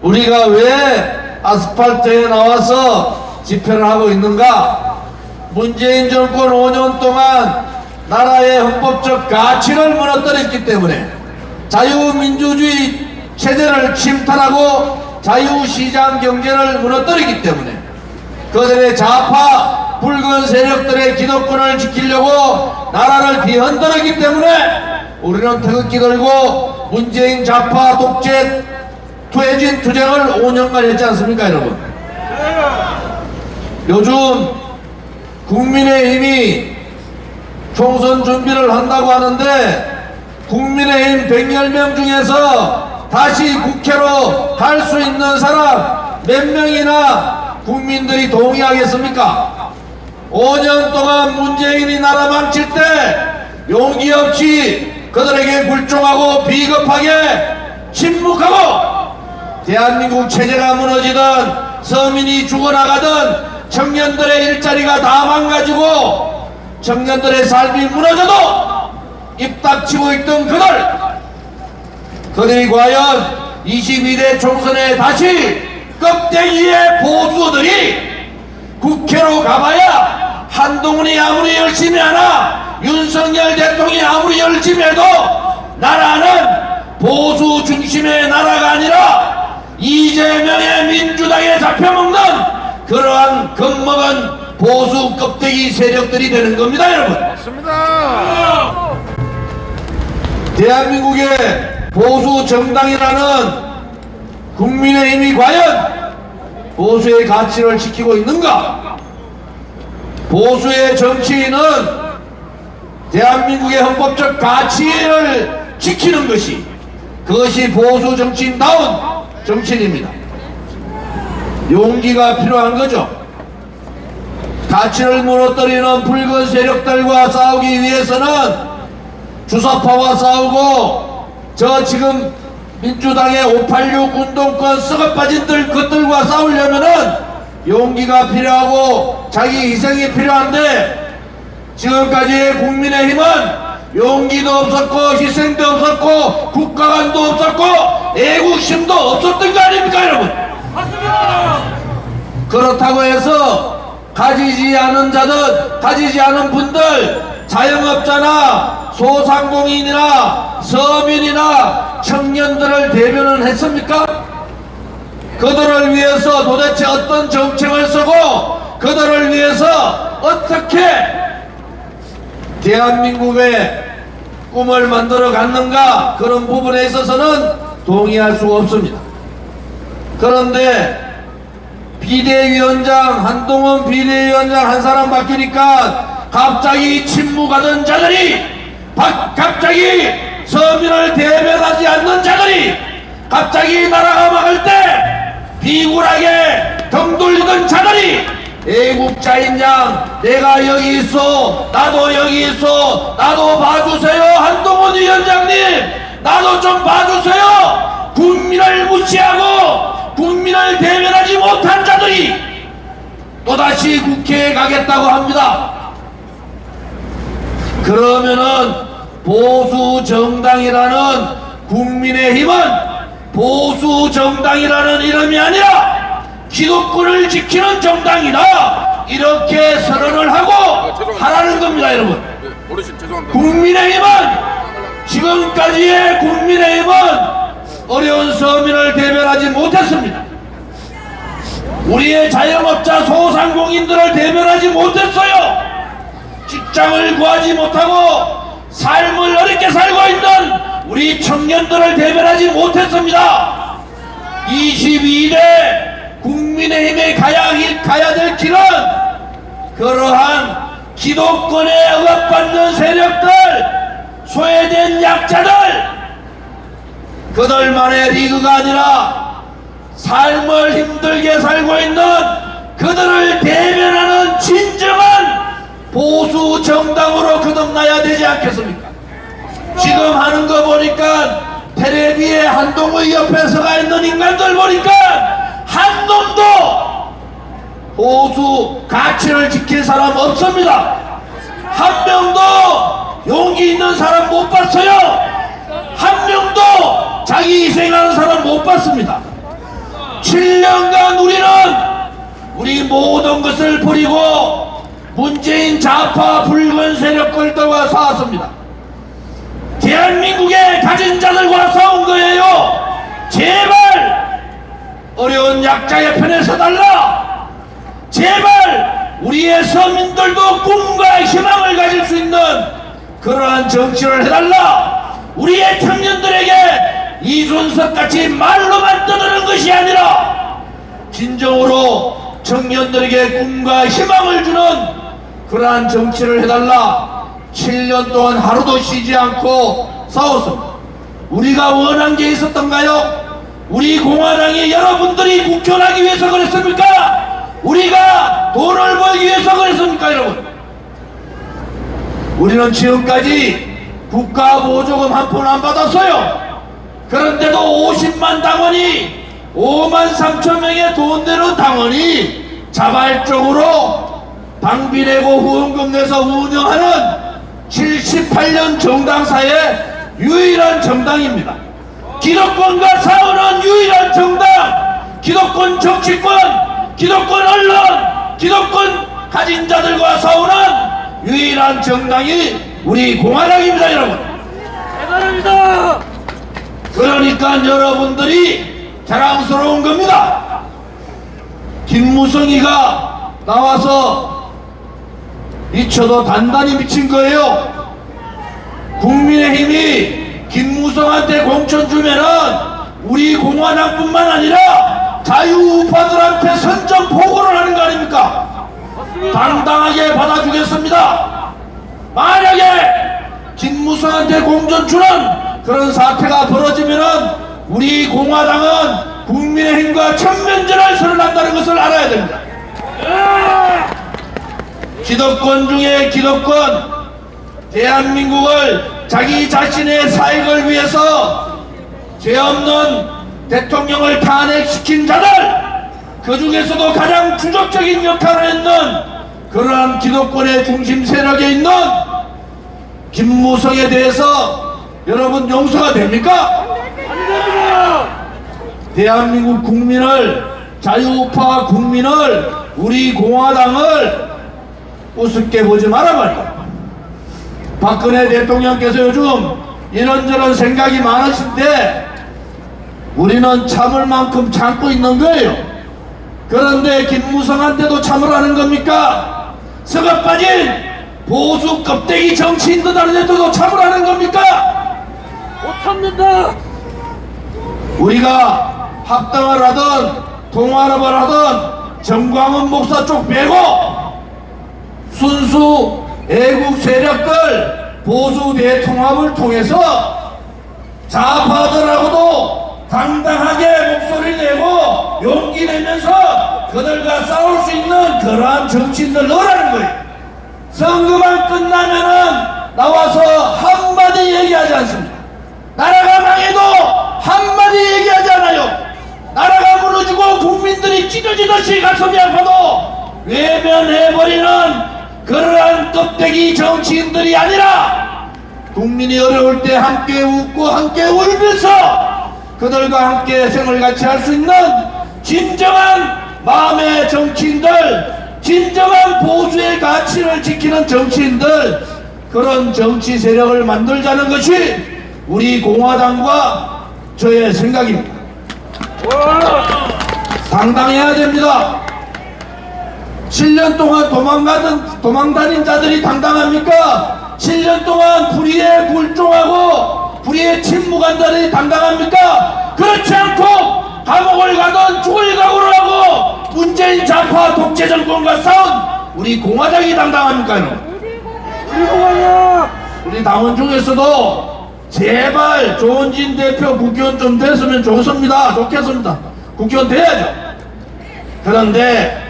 우리가 왜 아스팔트에 나와서 집회를 하고 있는가? 문재인 정권 5년 동안 나라의 헌법적 가치를 무너뜨렸기 때문에, 자유민주주의 체제를 침탈하고 자유시장 경제를 무너뜨리기 때문에, 그들의 좌파 붉은 세력들의 기득권을 지키려고 나라를 뒤흔들었기 때문에 우리는 태극기 들고 문재인 좌파 독재 퇴진 투쟁을 5년간 했지 않습니까, 여러분? 요즘 국민의힘이 총선 준비를 한다고 하는데, 국민의힘 110명 중에서 다시 국회로 갈 수 있는 사람 몇 명이나 국민들이 동의하겠습니까? 5년 동안 문재인이 나라 망칠 때 용기 없이 그들에게 굴종하고 비겁하게 침묵하고, 대한민국 체제가 무너지든 서민이 죽어나가든 청년들의 일자리가 다 망가지고 청년들의 삶이 무너져도 입 닥치고 있던 그들이 과연 22대 총선에 다시 껍데기의 보수들이 국회로 가봐야 한동훈이 아무리 열심히 하나 윤석열 대통령이 아무리 열심히 해도 나라는 보수 중심의 나라가 아니라 이재명의 민주당에 잡혀먹는 그러한 겁먹은 보수 껍데기 세력들이 되는 겁니다, 여러분. 맞습니다. 대한민국의 보수 정당이라는 국민의힘이 과연 보수의 가치를 지키고 있는가? 보수의 정치인은 대한민국의 헌법적 가치를 지키는 것이, 그것이 보수 정치인다운 정치인입니다. 용기가 필요한 거죠. 가치를 무너뜨리는 붉은 세력들과 싸우기 위해서는 주사파와 싸우고, 저 지금 민주당의 586 운동권 썩어빠진 것들과 싸우려면은 용기가 필요하고 자기 희생이 필요한데, 지금까지의 국민의힘은 용기도 없었고 희생도 없었고 국가관도 없었고 애국심도 없었던 거 아닙니까, 여러분? 맞습니다. 그렇다고 해서 가지지 않은 자들, 가지지 않은 분들, 자영업자나 소상공인이나 서민이나 청년들을 대변을 했습니까? 그들을 위해서 도대체 어떤 정책을 쓰고 그들을 위해서 어떻게 대한민국의 꿈을 만들어 갔는가, 그런 부분에 있어서는 동의할 수가 없습니다. 그런데 비대위원장, 한동훈 비대위원장 한 사람 바뀌니까 갑자기 침묵하던 자들이, 갑자기 서민을 대변하지 않는 자들이, 갑자기 나라가 망할 때 비굴하게 등 돌리던 자들이 애국자인 양 내가 여기 있어, 나도 여기 있어, 나도 봐주세요, 한동훈 위원장님 나도 좀 봐주세요, 국민을 무시하고 국민을 대변하지 못한 자들이 또다시 국회에 가겠다고 합니다. 그러면은 보수 정당이라는 국민의힘은 보수 정당이라는 이름이 아니라 기득권을 지키는 정당이다, 이렇게 선언을 하고 하라는 겁니다, 여러분. 어르신 죄송합니다. 국민의힘은, 지금까지의 국민의힘은 어려운 서민을 대변하지 못했습니다. 우리의 자영업자 소상공인들을 대변하지 못했어요. 직장을 구하지 못하고 삶을 어렵게 살고 있는 우리 청년들을 대변하지 못했습니다. 22대 국민의힘에 가야 될 길은 그러한 기득권에 억압받는 세력들, 소외된 약자들, 그들만의 리그가 아니라 삶을 힘들게 살고 있는 그들을 대변하는 진정한 보수 정당으로 거듭나야 되지 않겠습니까? 지금 하는 거 보니까 텔레비에 한동훈 옆에 서가 있는 인간들 보니까 한 놈도 보수 가치를 지킬 사람 없습니다. 한 명도 용기 있는 사람 못 봤어요. 한 명도 자기 희생하는 사람 못 봤습니다. 7년간 우리 모든 것을 버리고 문재인 좌파 붉은 세력들과 싸웠습니다. 대한민국의 가진 자들과 싸운 거예요. 제발 어려운 약자의 편에 서달라. 제발 우리의 서민들도 꿈과 희망을 가질 수 있는 그러한 정치를 해달라. 우리의 청년들에게 이준석같이 말로만 떠드는 것이 아니라 진정으로 청년들에게 꿈과 희망을 주는 그러한 정치를 해달라. 7년 동안 하루도 쉬지 않고 싸웠습니다. 우리가 원한 게 있었던가요? 우리 공화당이 여러분들이 국회의원하기 위해서 그랬습니까? 우리가 돈을 벌기 위해서 그랬습니까, 여러분? 우리는 지금까지 국가보조금 한 푼 안 받았어요. 그런데도 50만 당원이 5만 3천 명의 돈 내는 당원이 자발적으로 당비 내고 후원금 내서 운영하는 78년 정당사의 유일한 정당입니다. 기득권과 싸우는 유일한 정당, 기득권 정치권, 기득권 언론, 기득권 가진 자들과 싸우는 유일한 정당이 우리 공화당입니다, 여러분. 대단합니다. 그러니까 여러분들이 자랑스러운 겁니다. 김무성이가 나와서 미쳐도 단단히 미친 거예요. 국민의힘이 김무성한테 공천 주면은 우리 공화당뿐만 아니라 자유우파들한테 선전포고를 하는 거 아닙니까? 당당하게 받아주겠습니다. 만약에 김무성한테 공천 주는 그런 사태가 벌어지면은 우리 공화당은 국민의힘과 천면전을 선언한다는 것을 알아야 됩니다. 기득권 중에 기득권, 대한민국을 자기 자신의 사익을 위해서 죄 없는 대통령을 탄핵시킨 자들, 그 중에서도 가장 추적적인 역할을 했는 그러한 기득권의 중심 세력에 있는 김무성에 대해서 여러분 용서가 됩니까? 안 됩니다. 대한민국 국민을, 자유우파 국민을, 우리 공화당을 우습게 보지 마라 말이야. 박근혜 대통령께서 요즘 이런저런 생각이 많으신데 우리는 참을 만큼 참고 있는 거예요. 그런데 김무성한테도 참으라는 겁니까? 썩어 빠진 보수 껍데기 정치인들한테도 참으라는 겁니까? 못 참는다. 우리가 합당을 하든 통합을 하든 정광훈 목사 쪽 빼고 순수 애국 세력들 보수 대통합을 통해서 좌파들하고도 당당하게 목소리 내고 용기 내면서 그들과 싸울 수 있는 그러한 정치인들 넣으라는 거예요. 선거만 끝나면은 나와서 한마디 얘기하지 않습니다. 나라가 망해도 한마디 얘기하지 않아요. 나라가 무너지고 국민들이 찢어지듯이 가슴이 아파도 외면해버리는 그러한 껍데기 정치인들이 아니라 국민이 어려울 때 함께 웃고 함께 울면서 그들과 함께 생을 같이 할 수 있는 진정한 마음의 정치인들, 진정한 보수의 가치를 지키는 정치인들, 그런 정치 세력을 만들자는 것이 우리 공화당과 저의 생각입니다. 당당해야 됩니다. 7년 동안 도망다닌 자들이 당당합니까? 7년 동안 불의에 굴종하고 불의에 침묵한 자들이 당당합니까? 그렇지 않고 감옥을 가든 죽을 각오를 하고 문재인 좌파 독재 정권과 싸운 우리 공화당이 당당합니까? 우리 공화당. 우리 당원 중에서도 제발 조은진 대표 국회의원 좀 됐으면 좋겠습니다. 국회의원 돼야죠. 그런데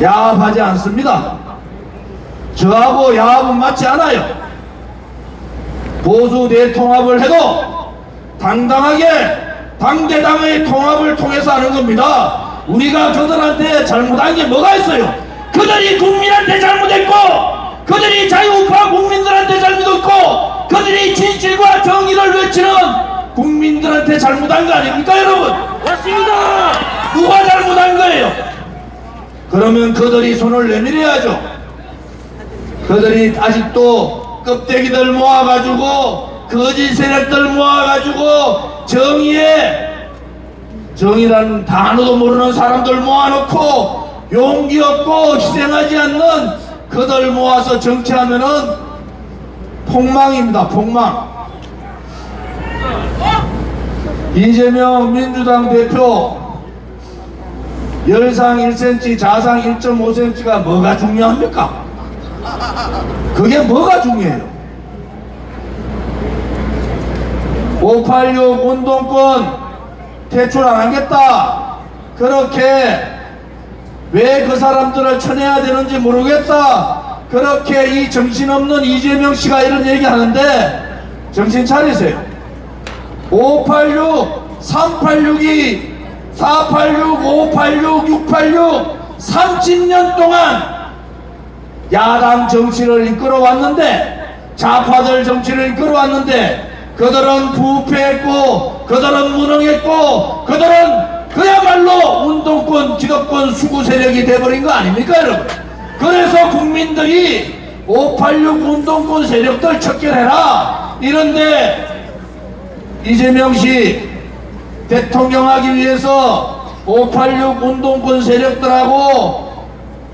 야합하지 않습니다. 저하고 야합은 맞지 않아요. 보수 대통합을 해도 당당하게 당대당의 통합을 통해서 하는 겁니다. 우리가 그들한테 잘못한 게 뭐가 있어요? 그들이 국민한테 잘못했고, 그들이 자유우파 국민들한테 잘못했고, 그들이 진실과 정의를 외치는 국민들한테 잘못한 거 아닙니까, 여러분? 맞습니다. 누가 잘못한 거예요? 그러면 그들이 손을 내밀어야죠. 그들이 아직도 껍데기들 모아가지고 거짓 세력들 모아가지고 정의라는 단어도 모르는 사람들 모아놓고 용기 없고 희생하지 않는 그들 모아서 정치하면은 폭망입니다. 폭망. 이재명 민주당 대표 열상 1cm 자상 1.5cm가 뭐가 중요합니까? 그게 뭐가 중요해요? 586 운동권 퇴출 안 하겠다. 그렇게 왜 그 사람들을 쳐내야 되는지 모르겠다. 그렇게 이 정신없는 이재명 씨가 이런 얘기 하는데 정신 차리세요. 586, 386이 486, 586, 686 30년 동안 야당 정치를 이끌어왔는데 좌파들 정치를 이끌어왔는데 그들은 부패했고 그들은 무능했고 그들은 그야말로 운동권 기득권 수구 세력이 돼버린 거 아닙니까 여러분? 그래서 국민들이 586 운동권 세력들 척결해라 이런데 이재명씨 대통령하기 위해서 586 운동권 세력들하고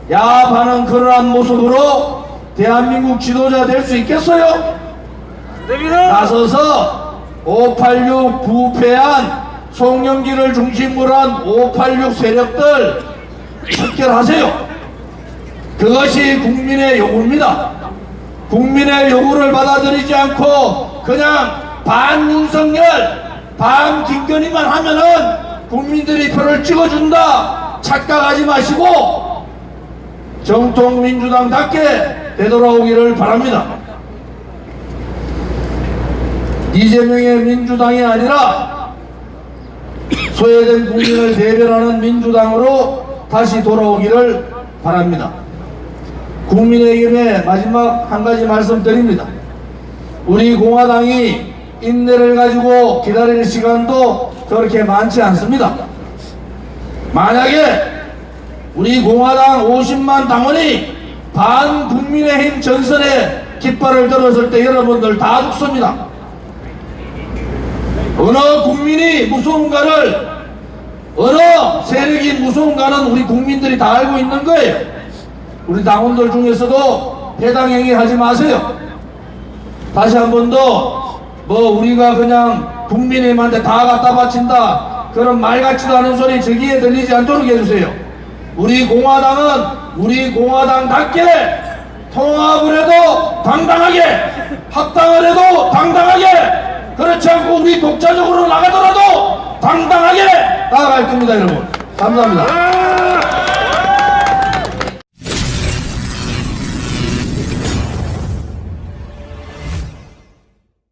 야합하는 그러한 모습으로 대한민국 지도자 될 수 있겠어요? 됩니다. 나서서 586 부패한 송영길을 중심으로 한 586 세력들 척결하세요. 그것이 국민의 요구입니다. 국민의 요구를 받아들이지 않고 그냥 반윤석열, 반김건희만 하면은 국민들이 표를 찍어준다 착각하지 마시고 정통 민주당답게 되돌아오기를 바랍니다. 이재명의 민주당이 아니라 소외된 국민을 대변하는 민주당으로 다시 돌아오기를 바랍니다. 국민의힘에 마지막 한 가지 말씀드립니다. 우리 공화당이 인내를 가지고 기다릴 시간도 그렇게 많지 않습니다. 만약에 우리 공화당 50만 당원이 반국민의힘 전선에 깃발을 들었을 때 여러분들 다 죽습니다. 어느 국민이 무서운가를, 어느 세력이 무서운가는 우리 국민들이 다 알고 있는 거예요. 우리 당원들 중에서도 해당 행위 하지 마세요. 다시 한 번 더 우리가 그냥 국민의힘한테 다 갖다 바친다 그런 말 같지도 않은 소리 저기에 들리지 않도록 해주세요. 우리 공화당은 우리 공화당답게 통합을 해도 당당하게, 합당을 해도 당당하게, 그렇지 않고 우리 독자적으로 나가더라도 당당하게 나아갈 겁니다 여러분. 감사합니다.